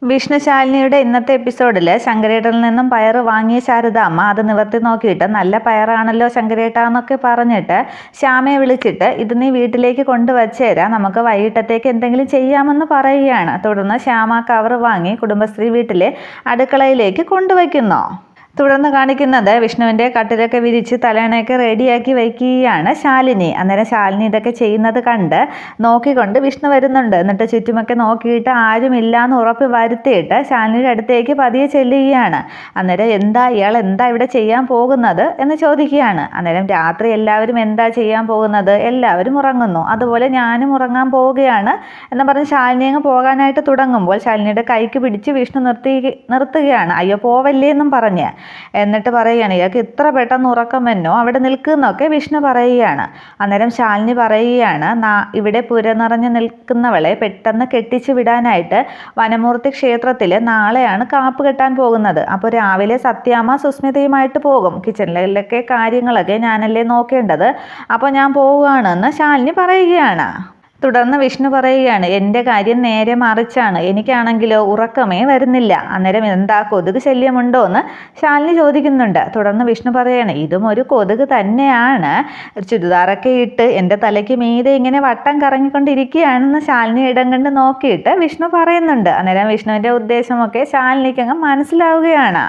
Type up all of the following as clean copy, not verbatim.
വിഷ്ണുശാലിനിയുടെ ഇന്നത്തെ എപ്പിസോഡിൽ ശങ്കരേട്ടനിൽ നിന്നും പയറ് വാങ്ങിയ ശാരദാമ്മ അത് നിവർത്തി നോക്കിയിട്ട് നല്ല പയറാണല്ലോ ശങ്കരേട്ടാന്നൊക്കെ പറഞ്ഞിട്ട് ശ്യാമയെ വിളിച്ചിട്ട് ഇത് നീ വീട്ടിലേക്ക് കൊണ്ടുവച്ചേരാം, നമുക്ക് വൈകിട്ടത്തേക്ക് എന്തെങ്കിലും ചെയ്യാമെന്ന് പറയുകയാണ്. തുടർന്ന് ശ്യാമ കവർ വാങ്ങി കുടുംബശ്രീ വീട്ടിലെ അടുക്കളയിലേക്ക് കൊണ്ടുവയ്ക്കുന്നു. തുടർന്ന് കാണിക്കുന്നത് വിഷ്ണുവിൻ്റെ കട്ടിലൊക്കെ വിരിച്ച് തലേണയൊക്കെ റെഡിയാക്കി വയ്ക്കുകയാണ് ശാലിനി. അന്നേരം ശാലിനി ഇതൊക്കെ ചെയ്യുന്നത് കണ്ട് നോക്കിക്കൊണ്ട് വിഷ്ണു വരുന്നുണ്ട്. എന്നിട്ട് ചുറ്റുമൊക്കെ നോക്കിയിട്ട് ആരുമില്ലാന്ന് ഉറപ്പ് വരുത്തിയിട്ട് ശാലിനിയുടെ അടുത്തേക്ക് പതിയെ ചെല്ലുകയാണ്. അന്നേരം ഇയാൾ എന്താ ഇവിടെ ചെയ്യാൻ പോകുന്നത് എന്ന് ചോദിക്കുകയാണ്. അന്നേരം രാത്രി എല്ലാവരും എന്താ ചെയ്യാൻ പോകുന്നത്, എല്ലാവരും ഉറങ്ങുന്നു, അതുപോലെ ഞാനും ഉറങ്ങാൻ പോവുകയാണ് എന്ന് പറഞ്ഞ് ശാലിനി അങ്ങ് പോകാനായിട്ട് തുടങ്ങുമ്പോൾ ശാലിനിയുടെ കൈക്ക് പിടിച്ച് വിഷ്ണു നിർത്തുകയാണ്. അയ്യോ പോവല്ലേ എന്നും പറഞ്ഞ്. എന്നിട്ട് പറയുകയാണ്, ഇയാൾക്ക് ഇത്ര പെട്ടെന്ന് ഉറക്കം വന്നോ, അവിടെ നിൽക്കുന്നൊക്കെ വിഷ്ണു പറയുകയാണ്. അന്നേരം ശാലിനി പറയുകയാണ്, ഇവിടെ പുര നിറഞ്ഞു നിൽക്കുന്നവളെ പെട്ടെന്ന് കെട്ടിച്ചു വിടാനായിട്ട് വനമൂർത്തി ക്ഷേത്രത്തിൽ നാളെയാണ് കാപ്പ് കെട്ടാൻ പോകുന്നത്. അപ്പോൾ രാവിലെ സത്യാമ്മ സുസ്മിതയുമായിട്ട് പോകും. കിച്ചണിലൊക്കെ കാര്യങ്ങളൊക്കെ ഞാനല്ലേ നോക്കേണ്ടത്, അപ്പോൾ ഞാൻ പോവുകയാണെന്ന് ശാലിനി പറയുകയാണ്. തുടർന്ന് വിഷ്ണു പറയുകയാണ്, എൻ്റെ കാര്യം നേരെ മറിച്ചാണ്, എനിക്കാണെങ്കിലോ ഉറക്കമേ വരുന്നില്ല. അന്നേരം എന്താ കൊതുക് ശല്യമുണ്ടോ എന്ന് ശാലിനി ചോദിക്കുന്നുണ്ട്. തുടർന്ന് വിഷ്ണു പറയുകയാണ്, ഇതും ഒരു കൊതുക് തന്നെയാണ്, ചുരിദാറൊക്കെ ഇട്ട് എൻ്റെ തലയ്ക്ക് മീതെ ഇങ്ങനെ വട്ടം കറങ്ങിക്കൊണ്ടിരിക്കുകയാണെന്ന് ശാലിനി ഇടം കണ്ട് നോക്കിയിട്ട് വിഷ്ണു പറയുന്നുണ്ട്. അന്നേരം വിഷ്ണുവിൻ്റെ ഉദ്ദേശമൊക്കെ ശാലിനിക്ക് അങ്ങ് മനസ്സിലാവുകയാണ്.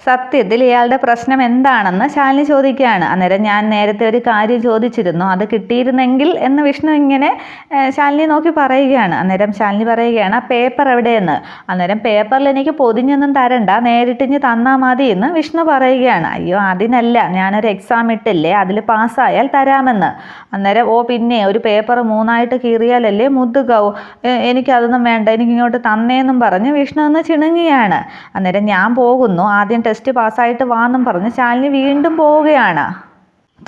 സത്യത്തിൽ ഇയാളുടെ പ്രശ്നം എന്താണെന്ന് ശാലിനി ചോദിക്കുകയാണ്. അന്നേരം ഞാൻ നേരത്തെ ഒരു കാര്യം ചോദിച്ചിരുന്നു, അത് കിട്ടിയിരുന്നെങ്കിൽ എന്ന് വിഷ്ണു ഇങ്ങനെ ശാലിനി നോക്കി പറയുകയാണ്. അന്നേരം ശാലിനി പറയുകയാണ്, ആ പേപ്പർ എവിടെയെന്ന്. അന്നേരം പേപ്പറിൽ എനിക്ക് പൊതിഞ്ഞൊന്നും തരണ്ട, നേരിട്ടിഞ്ഞ് തന്നാൽ മതി എന്ന് വിഷ്ണു പറയുകയാണ്. അയ്യോ അതിനല്ല, ഞാനൊരു എക്സാം ഇട്ടില്ലേ, അതിൽ പാസ്സായാൽ തരാമെന്ന്. അന്നേരം പിന്നെ ഒരു പേപ്പർ 3ആയിട്ട് കീറിയാലല്ലേ മുദ്ദുകാവൂ, എനിക്കതൊന്നും വേണ്ട, എനിക്കിങ്ങോട്ട് തന്നേന്നും പറഞ്ഞ് വിഷ്ണു ഒന്ന് ചിണുങ്ങിയാണ്. അന്നേരം ഞാൻ പോകുന്നു, ആദ്യം ടെസ്റ്റ് പാസ്സായിട്ട് വാന്നും പറഞ്ഞ് ശാലിനി വീണ്ടും പോവുകയാണ്.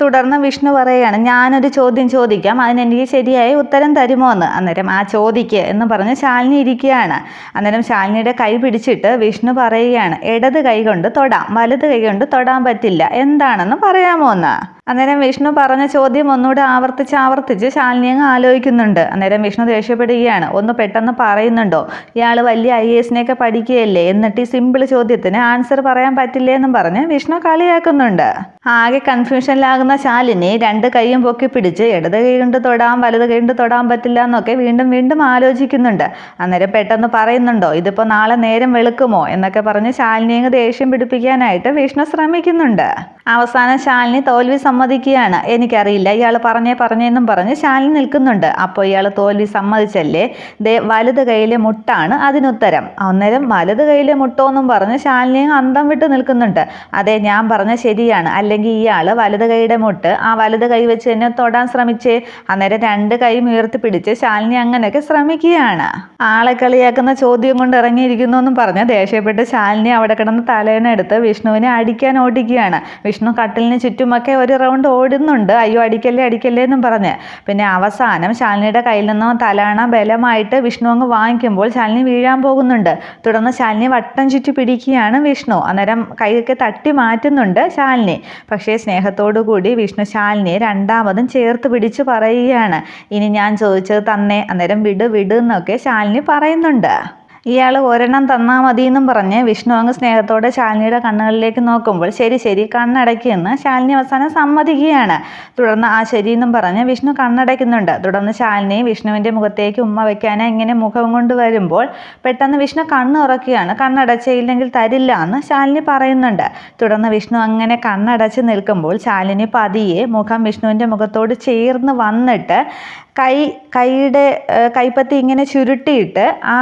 തുടർന്ന് വിഷ്ണു പറയുകയാണ്, ഞാനൊരു ചോദ്യം ചോദിക്കാം, അതിനെനിക്ക് ശരിയായ ഉത്തരം തരുമോ എന്ന്. അന്നേരം ആ ചോദിക്ക് എന്ന് പറഞ്ഞ് ശാലിനി ഇരിക്കുകയാണ്. അന്നേരം ശാലിനിയുടെ കൈ പിടിച്ചിട്ട് വിഷ്ണു പറയുകയാണ്, ഇടത് കൈ കൊണ്ട് തൊടാം, വലത് കൈ കൊണ്ട് തൊടാൻ പറ്റില്ല, എന്താണെന്ന് പറയാമോ എന്ന്. അന്നേരം വിഷ്ണു പറഞ്ഞ ചോദ്യം ഒന്നുകൂടെ ആവർത്തിച്ച് ശാലിനി അങ്ങ് ആലോചിക്കുന്നുണ്ട്. അന്നേരം വിഷ്ണു ദേഷ്യപ്പെടുകയാണ്, ഒന്ന് പെട്ടെന്ന് പറയുന്നുണ്ടോ, ഇയാൾ വലിയ IAS പഠിക്കുകയല്ലേ, എന്നിട്ട് ഈ സിമ്പിൾ ചോദ്യത്തിന് ആൻസർ പറയാൻ പറ്റില്ലേ എന്നും പറഞ്ഞ് വിഷ്ണു കളിയാക്കുന്നുണ്ട്. ആകെ കൺഫ്യൂഷനിലാകുന്ന ശാലിനി രണ്ട് കൈയും പൊക്കി പിടിച്ച് ഇടത് കൈ കൊണ്ട് തൊടാം, വലത് കൈ കൊണ്ട് തൊടാൻ പറ്റില്ല എന്നൊക്കെ വീണ്ടും ആലോചിക്കുന്നുണ്ട്. അന്നേരം പെട്ടെന്ന് പറയുന്നുണ്ടോ, ഇതിപ്പോൾ നാളെ നേരം വെളുക്കുമോ എന്നൊക്കെ പറഞ്ഞ് ശാലിനിയെ ദേഷ്യം പിടിപ്പിക്കാനായിട്ട് വിഷ്ണു ശ്രമിക്കുന്നുണ്ട്. അവസാനം ശാലിനി തോൽവി സമ്മതിക്കുകയാണ്. എനിക്കറിയില്ല, ഇയാൾ പറഞ്ഞെന്നും പറഞ്ഞ് ശാലിനി നിൽക്കുന്നുണ്ട്. അപ്പോൾ ഇയാൾ തോൽവി സമ്മതിച്ചല്ലേ, വലത് കൈയിലെ മുട്ടാണ് അതിനുത്തരം. അന്നേരം വലത് കൈയിലെ മുട്ടോന്നും പറഞ്ഞ് ശാലിനി അന്തം വിട്ട് നിൽക്കുന്നുണ്ട്. അതെ, ഞാൻ പറഞ്ഞ ശരിയാണ്, അല്ലെങ്കിൽ ഇയാൾ വലത് കൈയുടെ മുട്ട് ആ വലത് കൈ വെച്ച് എന്നെ തൊടാൻ ശ്രമിച്ചേ. അന്നേരം രണ്ട് കൈയും ഉയർത്തിപ്പിടിച്ച് ശാലിനി അങ്ങനെയൊക്കെ ശ്രമിക്കുകയാണ്. ആളെ കളിയാക്കുന്ന ചോദ്യം കൊണ്ട് ഇറങ്ങിയിരിക്കുന്നു എന്നും പറഞ്ഞ് ദേഷ്യപ്പെട്ട് ശാലിനി അവിടെ കിടന്ന് തലേനെടുത്ത് വിഷ്ണുവിനെ അടിക്കാൻ ഓടിക്കുകയാണ്. വിഷ്ണു കട്ടിലിന് ചുറ്റുമൊക്കെ ഒരു റൗണ്ട് ഓടുന്നുണ്ട്, അയ്യോ അടിക്കല്ലേ എന്നും പറഞ്ഞ്. പിന്നെ അവസാനം ശാലിനിയുടെ കയ്യിൽ നിന്നും തലാണ ബലമായിട്ട് വിഷ്ണു അങ്ങ് വാങ്ങിക്കുമ്പോൾ ശാലിനി വീഴാൻ പോകുന്നുണ്ട്. തുടർന്ന് ശാലിനി വട്ടം ചുറ്റി പിടിക്കുകയാണ് വിഷ്ണു. അന്നേരം കൈയൊക്കെ തട്ടി മാറ്റുന്നുണ്ട് ശാലിനി. പക്ഷേ സ്നേഹത്തോടു കൂടി വിഷ്ണു ശാലിനിയെ രണ്ടാമതും ചേർത്ത് പിടിച്ച് പറയുകയാണ്, ഇനി ഞാൻ ചോദിച്ചത് തന്നെ, അന്നേരം വിട് എന്നൊക്കെ ശാലിനി പറയുന്നുണ്ട്. ഇയാൾ ഒരെണ്ണം തന്നാൽ മതി എന്നും പറഞ്ഞ് വിഷ്ണു അങ്ങ് സ്നേഹത്തോടെ ശാലിനിയുടെ കണ്ണുകളിലേക്ക് നോക്കുമ്പോൾ ശരി കണ്ണടയ്ക്കുമെന്ന് ശാലിനി അവസാനം സമ്മതിക്കുകയാണ്. തുടർന്ന് ആ ശരി എന്നും പറഞ്ഞ് വിഷ്ണു കണ്ണടയ്ക്കുന്നുണ്ട്. തുടർന്ന് ശാലിനി വിഷ്ണുവിൻ്റെ മുഖത്തേക്ക് ഉമ്മ വയ്ക്കാനായി ഇങ്ങനെ മുഖം കൊണ്ട് വരുമ്പോൾ പെട്ടെന്ന് വിഷ്ണു കണ്ണുറക്കുകയാണ്. കണ്ണടച്ചില്ലെങ്കിൽ തരില്ല എന്ന് ശാലിനി പറയുന്നുണ്ട്. തുടർന്ന് വിഷ്ണു അങ്ങനെ കണ്ണടച്ച് നിൽക്കുമ്പോൾ ശാലിനി പതിയെ മുഖം വിഷ്ണുവിൻ്റെ മുഖത്തോട് ചേർന്ന് വന്നിട്ട് കൈയുടെ കൈപ്പത്തി ഇങ്ങനെ ചുരുട്ടിയിട്ട് ആ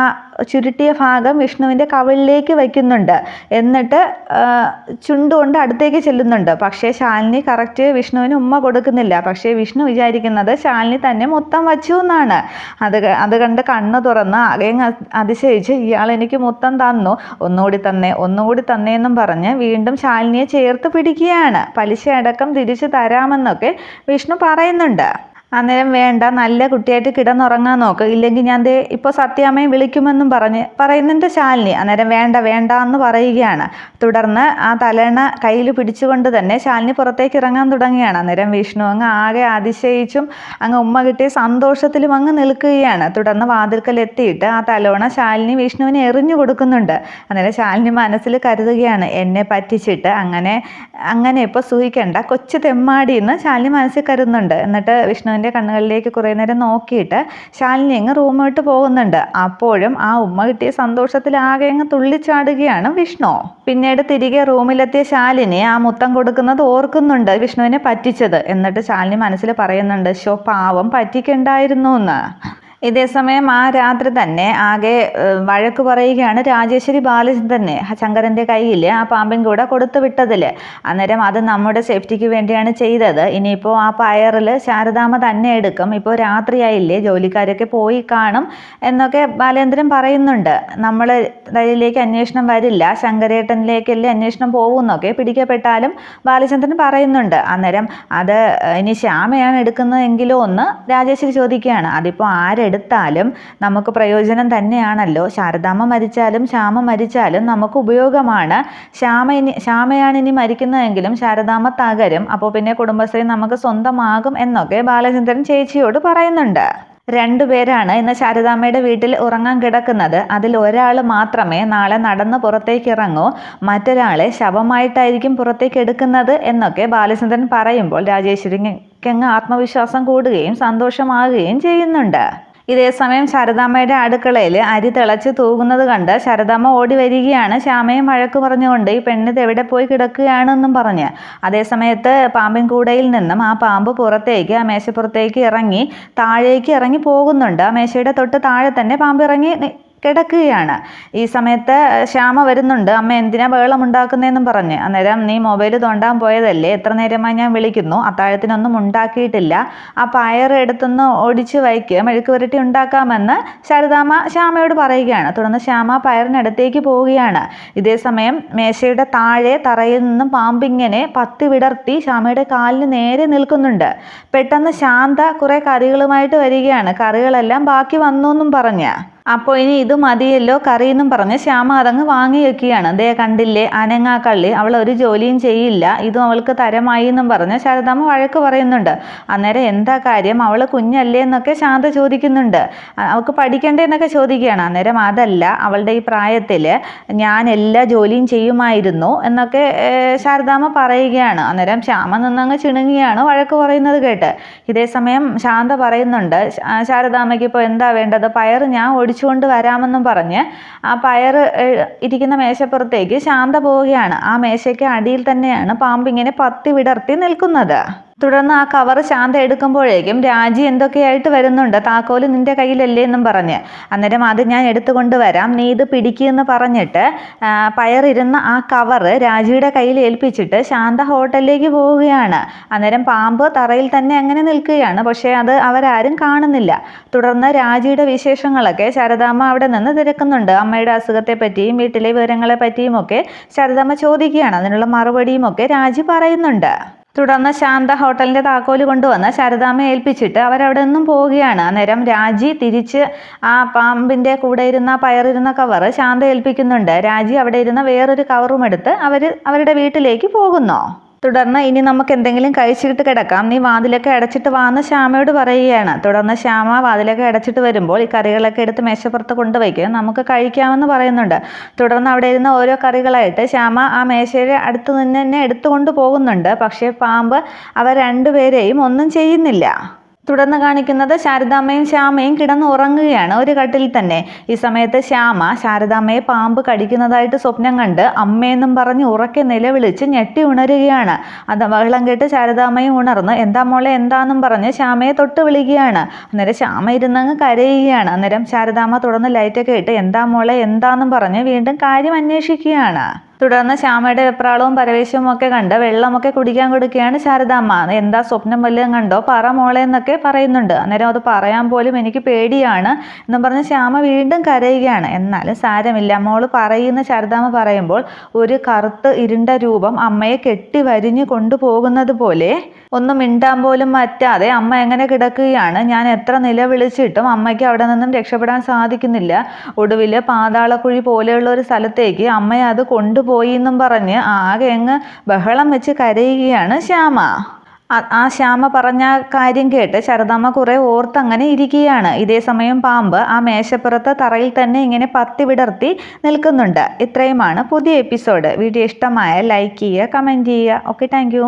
ചുരുട്ടിയ ഭാഗം വിഷ്ണുവിൻ്റെ കവിളിലേക്ക് വയ്ക്കുന്നുണ്ട്. എന്നിട്ട് ചുണ്ടുകൊണ്ട് അടുത്തേക്ക് ചെല്ലുന്നുണ്ട്. പക്ഷേ ശാലിനി കറക്റ്റ് വിഷ്ണുവിന് ഉമ്മ കൊടുക്കുന്നില്ല. പക്ഷേ വിഷ്ണു വിചാരിക്കുന്നത് ശാലിനി തന്നെ മുത്തം വച്ചു എന്നാണ്. അത് കണ്ട് കണ്ണ് തുറന്ന് ആകെ അതിശയിച്ച് ഇയാൾ എനിക്ക് മുത്തം തന്നു, ഒന്നുകൂടി തന്നേന്നും പറഞ്ഞ് വീണ്ടും ശാലിനിയെ ചേർത്ത് പിടിക്കുകയാണ്. പലിശ അടക്കം തിരിച്ചു തരാമെന്നൊക്കെ വിഷ്ണു പറയുന്നുണ്ട്. അന്നേരം വേണ്ട, നല്ല കുട്ടിയായിട്ട് കിടന്നുറങ്ങാൻ നോക്ക്, ഇല്ലെങ്കിൽ ഞാൻ ദേ ഇപ്പോൾ സത്യാമ്മയെ വിളിക്കുമെന്നും പറയുന്നുണ്ട് ശാലിനി. അന്നേരം വേണ്ട വേണ്ട എന്ന് പറയുകയാണ്. തുടർന്ന് ആ തലേണ കയ്യിൽ പിടിച്ചുകൊണ്ട് തന്നെ ശാലിനി പുറത്തേക്ക് ഇറങ്ങാൻ തുടങ്ങുകയാണ്. അന്നേരം വിഷ്ണു അങ്ങ് ആകെ അതിശയിച്ചും അങ്ങ് ഉമ്മ കിട്ടിയ സന്തോഷത്തിലും അങ്ങ് നിൽക്കുകയാണ്. തുടർന്ന് വാതിൽക്കൽ എത്തിയിട്ട് ആ തലോണ ശാലിനി വിഷ്ണുവിനെ എറിഞ്ഞു കൊടുക്കുന്നുണ്ട്. അന്നേരം ശാലിനി മനസ്സിൽ കരുതുകയാണ്, എന്നെ പറ്റിച്ചിട്ട് അങ്ങനെ ഇപ്പോൾ സൂഹിക്കേണ്ട കൊച്ചു തെമ്മാടി എന്ന് ശാലിനി മനസ്സിൽ കരുതുന്നുണ്ട്. എന്നിട്ട് വിഷ്ണുവിൻ്റെ കണ്ണുകളിലേക്ക് കുറേ നേരം നോക്കിയിട്ട് ശാലിനി അങ്ങ് റൂം വിട്ട് പോകുന്നുണ്ട്. അപ്പോഴും ആ ഉമ്മ കിട്ടിയ സന്തോഷത്തിൽ ആകെ അങ്ങ് തുള്ളിച്ചാടുകയാണ് വിഷ്ണു. പിന്നീട് തിരികെ റൂമിലെത്തിയ ശാലിനി ആ മുത്തം കൊടുക്കുന്നത് ഓർക്കുന്നുണ്ട്, വിഷ്ണുവിനെ പറ്റിച്ചത്. എന്നിട്ട് ശാലിനി മനസ്സിൽ പറയുന്നുണ്ട്, പാവം പറ്റിക്കണ്ടായിരുന്നു എന്ന്. ഇതേസമയം ആ രാത്രി തന്നെ ആകെ വഴക്ക് പറയുകയാണ് രാജേശ്വരി ബാലചന്ദ്രനെ ശങ്കരൻ്റെ കയ്യിൽ ആ പാമ്പിൻ കൂടെ കൊടുത്തു വിട്ടതിൽ. അന്നേരം അത് നമ്മുടെ സേഫ്റ്റിക്ക് വേണ്ടിയാണ് ചെയ്തത്, ഇനിയിപ്പോൾ ആ പയറിൽ ശാരദാമ്മ തന്നെ എടുക്കും, ഇപ്പോൾ രാത്രിയായില്ലേ, ജോലിക്കാരൊക്കെ പോയി കാണും എന്നൊക്കെ ബാലേന്ദ്രൻ പറയുന്നുണ്ട്. നമ്മൾ ഇതിലേക്ക് അന്വേഷണം വരില്ല, ശങ്കരേട്ടനിലേക്കല്ലേ അന്വേഷണം പോകുന്നൊക്കെ, പിടിക്കപ്പെട്ടാലും ബാലചന്ദ്രൻ പറയുന്നുണ്ട്. അന്നേരം അത് ഇനി ശ്യാമയാണ് എടുക്കുന്നതെങ്കിലോ എന്ന് രാജേശ്വരി ചോദിക്കുകയാണ്. അതിപ്പോൾ എടുത്താലും നമുക്ക് പ്രയോജനം തന്നെയാണല്ലോ, ശാരദാമ്മ മരിച്ചാലും ശ്യാമ മരിച്ചാലും നമുക്ക് ഉപയോഗമാണ്. ശ്യാമയാണ് ഇനി മരിക്കുന്നതെങ്കിലും ശാരദാമ്മ തകരും, അപ്പോൾ പിന്നെ കുടുംബശ്രീ നമുക്ക് സ്വന്തമാകും എന്നൊക്കെ ബാലചന്ദ്രൻ ചേച്ചിയോട് പറയുന്നുണ്ട്. രണ്ടുപേരാണ് ഇന്ന് ശാരദാമ്മയുടെ വീട്ടിൽ ഉറങ്ങാൻ കിടക്കുന്നത്. അതിൽ ഒരാൾ മാത്രമേ നാളെ നടന്ന് പുറത്തേക്ക് ഇറങ്ങൂ, മറ്റൊരാളെ ശവമായിട്ടായിരിക്കും പുറത്തേക്ക് എടുക്കുന്നത് എന്നൊക്കെ ബാലചന്ദ്രൻ പറയുമ്പോൾ രാജേശ്വരിക്കങ്ങ് ആത്മവിശ്വാസം കൂടുകയും സന്തോഷമാകുകയും ചെയ്യുന്നുണ്ട്. ഇതേസമയം ശാരദാമ്മയുടെ അടുക്കളയിൽ അരി തിളച്ച് തൂകുന്നത് കണ്ട് ശാരദാമ്മ ഓടി വരികയാണ്, ശ്യാമയും വഴക്ക് പറഞ്ഞുകൊണ്ട് ഈ പെണ്ണിത് എവിടെ പോയി കിടക്കുകയാണെന്നും പറഞ്ഞ്. അതേസമയത്ത് പാമ്പിൻ കൂടയിൽ നിന്നും ആ പാമ്പ് പുറത്തേക്ക് ആ മേശപ്പുറത്തേക്ക് ഇറങ്ങി താഴേക്ക് ഇറങ്ങി പോകുന്നുണ്ട്. ആ മേശയുടെ തൊട്ട് താഴെ തന്നെ പാമ്പ് ഇറങ്ങി കിടക്കുകയാണ്. ഈ സമയത്ത് ശ്യാമ വരുന്നുണ്ട്, അമ്മ എന്തിനാ ബഹളം ഉണ്ടാക്കുന്നതെന്നും പറഞ്ഞ്. അന്നേരം നീ മൊബൈൽ തോണ്ടാൻ പോയതല്ലേ, എത്ര നേരമായി ഞാൻ വിളിക്കുന്നു, അത്താഴത്തിനൊന്നും ഉണ്ടാക്കിയിട്ടില്ല, ആ പയർ എടുത്തൊന്ന് ഒടിച്ച് വയ്ക്ക്, മെഴുക്ക് പുരട്ടി ഉണ്ടാക്കാമെന്ന് ശാരദാമ്മ ശ്യാമയോട് പറയുകയാണ്. തുടർന്ന് ശ്യാമ പയറിനടുത്തേക്ക് പോവുകയാണ്. ഇതേസമയം മേശയുടെ താഴെ തറയിൽ നിന്നും പാമ്പിങ്ങനെ പത്തി വിടർത്തി ശ്യാമയുടെ കാലിന് നേരെ നിൽക്കുന്നുണ്ട്. പെട്ടെന്ന് ശാന്ത കുറെ കറികളുമായിട്ട് വരികയാണ്. കറികളെല്ലാം ബാക്കി വന്നു എന്നും പറഞ്ഞ്. അപ്പോൾ ഇനി ഇത് മതിയല്ലോ കറി എന്നും പറഞ്ഞ് ശ്യാമ അതങ്ങ് വാങ്ങി വെക്കുകയാണ്. ദേ കണ്ടില്ലേ അനങ്ങാക്കള്ളി, അവൾ ഒരു ജോലിയും ചെയ്യില്ല, ഇതും അവൾക്ക് തരമായി എന്നും പറഞ്ഞ് ശാരദാമ്മ വഴക്ക് പറയുന്നുണ്ട്. അന്നേരം എന്താ കാര്യം, അവൾ കുഞ്ഞല്ലേ എന്നൊക്കെ ശാന്ത ചോദിക്കുന്നുണ്ട്. അവൾക്ക് പഠിക്കണ്ടേ എന്നൊക്കെ ചോദിക്കുകയാണ്. അന്നേരം അതല്ല, അവളുടെ ഈ പ്രായത്തിൽ ഞാൻ എല്ലാ ജോലിയും ചെയ്യുമായിരുന്നു എന്നൊക്കെ ശാരദാമ്മ പറയുകയാണ്. അന്നേരം ശ്യാമ നിന്നങ്ങ് ചിണുങ്ങിയാണ് വഴക്ക് പറയുന്നത് കേട്ട്. ഇതേസമയം ശാന്ത പറയുന്നുണ്ട്, ശാരദാമ്മയ്ക്ക് ഇപ്പോൾ എന്താ വേണ്ടത്, പയർ ഞാൻ കൊണ്ട് വരാമെന്നും പറഞ്ഞ് ആ പയർ ഇരിക്കുന്ന മേശപ്പുറത്തേക്ക് ശാന്ത പോവുകയാണ്. ആ മേശയ്ക്ക് അടിയിൽ തന്നെയാണ് പാമ്പിങ്ങനെ പത്തി വിടർത്തി നിൽക്കുന്നത്. തുടർന്ന് ആ കവർ ശാന്ത എടുക്കുമ്പോഴേക്കും രാജി എന്തൊക്കെയായിട്ട് വരുന്നുണ്ട്, താക്കോല് നിന്റെ കയ്യിലല്ലേ എന്നും പറഞ്ഞ്. അന്നേരം അത് ഞാൻ എടുത്തുകൊണ്ട് വരാം, നീ ഇത് പിടിക്കുമെന്ന് പറഞ്ഞിട്ട് പയറിരുന്ന ആ കവർ രാജിയുടെ കയ്യിൽ ഏൽപ്പിച്ചിട്ട് ശാന്ത ഹോട്ടലിലേക്ക് പോവുകയാണ്. അന്നേരം പാമ്പ് തറയിൽ തന്നെ അങ്ങനെ നിൽക്കുകയാണ്, പക്ഷേ അത് അവരാരും കാണുന്നില്ല. തുടർന്ന് രാജിയുടെ വിശേഷങ്ങളൊക്കെ ശാരദാമ്മ അവിടെ നിന്ന് തിരക്കുന്നുണ്ട്. അമ്മയുടെ അസുഖത്തെ പറ്റിയും വീട്ടിലെ വിവരങ്ങളെ പറ്റിയും ഒക്കെ ശാരദാമ്മ ചോദിക്കുകയാണ്. അതിനുള്ള മറുപടിയും ഒക്കെ രാജി പറയുന്നുണ്ട്. തുടർന്ന് ശാന്ത ഹോട്ടലിൻ്റെ താക്കോല് കൊണ്ടുവന്ന് ശാരദാമ്മയെ ഏൽപ്പിച്ചിട്ട് അവരവിടെ നിന്നും പോവുകയാണ്. അന്നേരം രാജി തിരിച്ച് ആ പാമ്പിൻ്റെ കൂടെ ഇരുന്ന പയറിരുന്ന കവർ ശാന്ത ഏൽപ്പിക്കുന്നുണ്ട്. രാജി അവിടെ ഇരുന്ന വേറൊരു കവറും എടുത്ത് അവരുടെ വീട്ടിലേക്ക് പോകുന്നു. തുടർന്ന് ഇനി നമുക്ക് എന്തെങ്കിലും കഴിച്ചിട്ട് കിടക്കാം, നീ വാതിലൊക്കെ അടച്ചിട്ട് വാന്ന് ശ്യാമയോട് പറയുകയാണ്. തുടർന്ന് ശ്യാമ വാതിലൊക്കെ അടച്ചിട്ട് വരുമ്പോൾ ഈ കറികളൊക്കെ എടുത്ത് മേശപ്പുറത്ത് കൊണ്ടുവയ്ക്കുക, നമുക്ക് കഴിക്കാമെന്ന് പറയുന്നുണ്ട്. തുടർന്ന് അവിടെ ഇരുന്ന ഓരോ കറികളായിട്ട് ശ്യാമ ആ മേശയുടെ അടുത്ത് നിന്ന് തന്നെ എടുത്തുകൊണ്ട് പോകുന്നുണ്ട്. പക്ഷേ പാമ്പ് അവർ രണ്ടുപേരെയും ഒന്നും ചെയ്യുന്നില്ല. തുടർന്ന് കാണിക്കുന്നത് ശാരദാമ്മയും ശ്യാമയും കിടന്ന് ഉറങ്ങുകയാണ് ഒരു കട്ടിൽ തന്നെ. ഈ സമയത്ത് ശ്യാമ ശാരദാമ്മയെ പാമ്പ് കടിക്കുന്നതായിട്ട് സ്വപ്നം കണ്ട് അമ്മയെന്നും പറഞ്ഞ് ഉറക്കെ നിലവിളിച്ച് ഞെട്ടി ഉണരുകയാണ്. അത് ബഹളം കേട്ട് ശാരദാമ്മയും ഉണർന്ന് എന്താ മോളെ എന്താന്നും പറഞ്ഞ് ശ്യാമയെ തൊട്ട് വിളിക്കുകയാണ്. അന്നേരം ശ്യാമ ഇരുന്നങ്ങ് കരയുകയാണ്. അന്നേരം ശാരദാമ്മ തുടർന്ന് ലൈറ്റൊക്കെ ഇട്ട് എന്താ മോളെ എന്താന്നും പറഞ്ഞ് വീണ്ടും കാര്യം അന്വേഷിക്കുകയാണ്. തുടർന്ന് ശ്യാമയുടെ വെപ്രാളവും പരവേശവും ഒക്കെ കണ്ട് വെള്ളമൊക്കെ കുടിക്കാൻ കൊടുക്കുകയാണ് ശാരദാമ്മ. എന്താ സ്വപ്നം വല്ലതും കണ്ടോ, പറ മോളെ എന്നൊക്കെ പറയുന്നുണ്ട്. അന്നേരം അത് പറയാൻ പോലും എനിക്ക് പേടിയാണ് എന്നും പറഞ്ഞ് ശ്യാമ വീണ്ടും കരയുകയാണ്. എന്നാലും സാരമില്ല മോള് പറയുന്ന ശാരദാമ്മ പറയുമ്പോൾ ഒരു കറുത്ത് ഇരുണ്ട രൂപം അമ്മയെ കെട്ടി വരിഞ്ഞു കൊണ്ടുപോകുന്നത് പോലെ ഒന്നും മിണ്ടാൻ പോലും പറ്റാതെ അമ്മ എങ്ങനെ കിടക്കുകയാണ്. ഞാൻ എത്ര നിലവിളിച്ചിട്ടും അമ്മയ്ക്ക് അവിടെ നിന്നും രക്ഷപ്പെടാൻ സാധിക്കുന്നില്ല. ഒടുവിൽ പാതാളക്കുഴി പോലെയുള്ള ഒരു സ്ഥലത്തേക്ക് അമ്മയെ അത് കൊണ്ടുപോയി എന്നും പറഞ്ഞ് ആകെ അങ്ങ് ബഹളം വെച്ച് കരയുകയാണ് ശ്യാമ. ആ ശ്യാമ പറഞ്ഞ കാര്യം കേട്ട് ശാരദാമ്മ കുറെ ഓർത്തങ്ങനെ ഇരിക്കുകയാണ്. ഇതേ സമയം പാമ്പ് ആ മേശപ്പുറത്ത് തറയിൽ തന്നെ ഇങ്ങനെ പത്തി വിടർത്തി നിൽക്കുന്നുണ്ട്. ഇത്രയുമാണ് പുതിയ എപ്പിസോഡ്. വീഡിയോ ഇഷ്ടമായ ലൈക്ക് ചെയ്യുക, കമൻറ്റ് ചെയ്യുക. Okay, thank